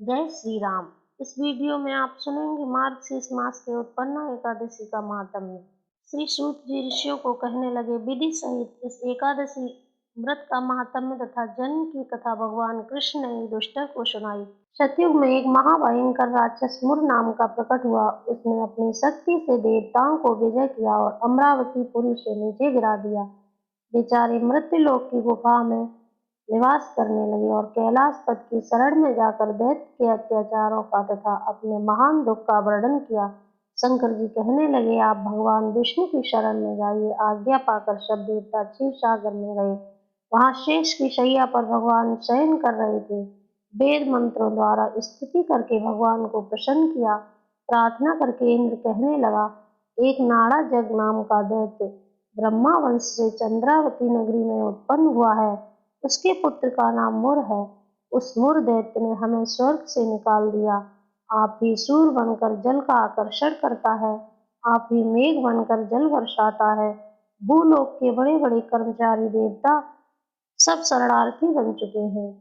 जय श्री राम। इस वीडियो में आप सुनेंगे मार्गशीर्ष मास के उत्पन्ना एकादशी का माहात्म्य। श्री सूत जी ऋषियों को कहने लगे, विधि सहित इस एकादशी व्रत का माहात्म्य तथा जन्म की कथा भगवान कृष्ण ने युधिष्ठिर को सुनाई। सतयुग में एक महाभयंकर राक्षस मुर नाम का प्रकट हुआ। उसने अपनी शक्ति से देवताओं को विजय किया और अमरावती पुरी से नीचे गिरा दिया। बेचारे मृत्युलोक की गुफा में निवास करने लगे और कैलाश पद की शरण में जाकर दैत्य के अत्याचारों का तथा अपने महान दुख का वर्णन किया। शंकर जी कहने लगे, आप भगवान विष्णु की शरण में जाइए। आज्ञा पाकर सब देवता क्षीर सागर में गए। वहां शेष की शैया पर भगवान शयन कर रहे थे। वेद मंत्रों द्वारा स्तुति करके भगवान को प्रसन्न किया। प्रार्थना करके इंद्र कहने लगा, एक नाड़ा जग नाम का दैत्य ब्रह्मा वंश से चंद्रावती नगरी में उत्पन्न हुआ है। उसके पुत्र का नाम मुर है। उस मुर दैत्य ने हमें स्वर्ग से निकाल दिया। आप ही सूर्य बनकर जल का आकर्षण करता है। आप ही मेघ बनकर जल बरसाता है। भूलोक के बड़े बड़े कर्मचारी देवता सब शरणार्थी बन चुके हैं,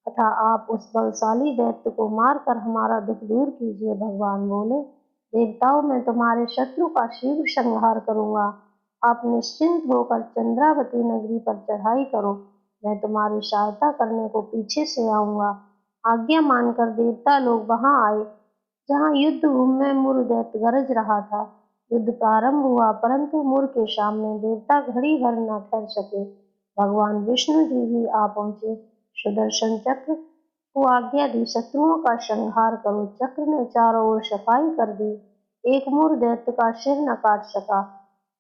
तथा आप उस बलशाली दैत्य को मारकर हमारा दुख दूर कीजिए। भगवान बोले, देवताओं मैं तुम्हारे शत्रु का शीघ्र संहार करूंगा। आप निश्चिंत होकर चंद्रावती नगरी पर चढ़ाई करो। मैं तुम्हारी सहायता करने को पीछे से आऊंगा। आज्ञा मानकर देवता लोग वहां आए जहां युद्ध भूमि में मुर दैत्य गरज रहा था। युद्ध प्रारंभ हुआ, परंतु मुर के सामने देवता घड़ी भर न ठहर सके। भगवान विष्णु जी भी आ पहुंचे। सुदर्शन चक्र को आज्ञा दी, शत्रुओं का संहार करो। चक्र ने चारों ओर सफाई कर दी। एक मुर दैत्य का सिर न काट सका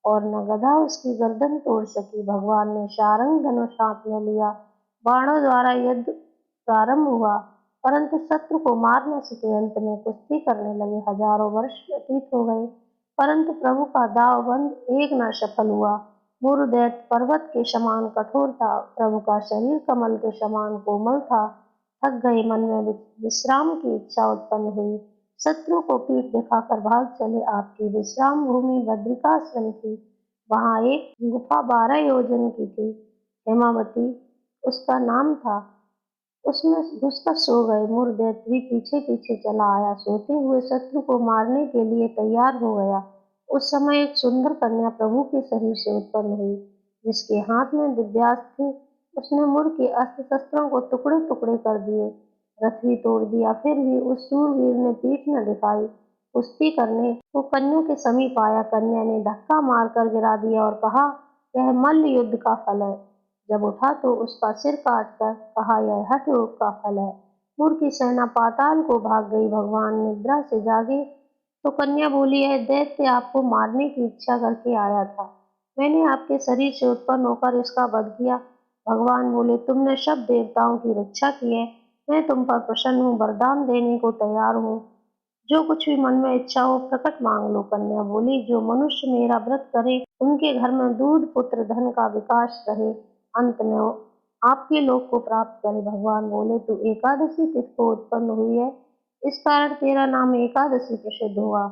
और न गदा उसकी गर्दन तोड़ सकी। भगवान ने सारंग धनुष हाथ में लिया। बाणों द्वारा युद्ध प्रारंभ हुआ, परंतु शत्रु को मार न सके। अंत में कुश्ती करने लगे। हजारों वर्ष व्यतीत हो गए, परंतु प्रभु का दाव बंद एक न सफल हुआ। मुर दैत्य पर्वत के समान कठोर था। प्रभु का शरीर कमल के समान कोमल था। थक गए मन में विश्राम की इच्छा उत्पन्न हुई। शत्रु को पीठ दिखाकर भाग चले। आपकी विश्राम भूमि बद्रिकाश्रम थी। वहां एक गुफा 12 योजन की थी। हेमावती उसका नाम था। उसमें घुसकर सो गए। मुर दैत्य भी पीछे पीछे चला आया। सोते हुए शत्रु को मारने के लिए तैयार हो गया। उस समय एक सुंदर कन्या प्रभु के शरीर से उत्पन्न हुई, जिसके हाथ में दिव्यास्त्र थे। उसने मुर के अस्त्र शस्त्रों को टुकड़े टुकड़े कर दिए, रथ भी तोड़ दिया। फिर भी उस शूरवीर ने पीठ न दिखाई। कुश्ती करने को कन्या के समीप आया। कन्या ने धक्का मारकर गिरा दिया और कहा, यह मल्ल युद्ध का फल है। जब उठा तो उसका सिर काटकर कहा, यह हठ योग का फल है। मुर की सेना पाताल को भाग गई। भगवान निद्रा से जागे तो कन्या बोली, यह दैत्य आपको मारने की इच्छा करके आया था। मैंने आपके शरीर से उत्पन्न होकर इसका वध किया। भगवान बोले, तुमने सब देवताओं की रक्षा की है। मैं तुम पर प्रसन्न हूँ, वरदान देने को तैयार हूँ। जो कुछ भी मन में इच्छा हो प्रकट मांग लो। कन्या बोली, जो मनुष्य मेरा व्रत करे उनके घर में दूध पुत्र धन का विकास रहे, अंत में वो आपके लोक को प्राप्त करे। भगवान बोले, तू एकादशी तिथि को उत्पन्न हुई है, इस कारण तेरा नाम एकादशी प्रसिद्ध हुआ।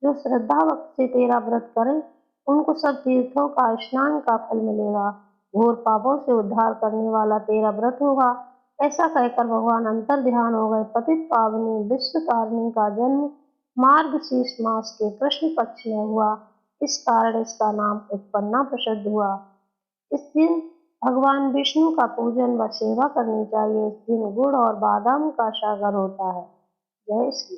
जो श्रद्धा भक्ति से तेरा व्रत करे उनको सब तीर्थों का स्नान का फल मिलेगा। घोर पापों से उद्धार करने वाला तेरा व्रत होगा। ऐसा कहकर भगवान अंतर ध्यान हो गए। पतित पावनी विश्व तारिणी का जन्म मार्गशीर्ष मास के कृष्ण पक्ष में हुआ, इस कारण इसका नाम उत्पन्ना प्रसिद्ध हुआ। इस दिन भगवान विष्णु का पूजन व सेवा करनी चाहिए। इस दिन गुड़ और बादाम का सागर होता है। जय श्री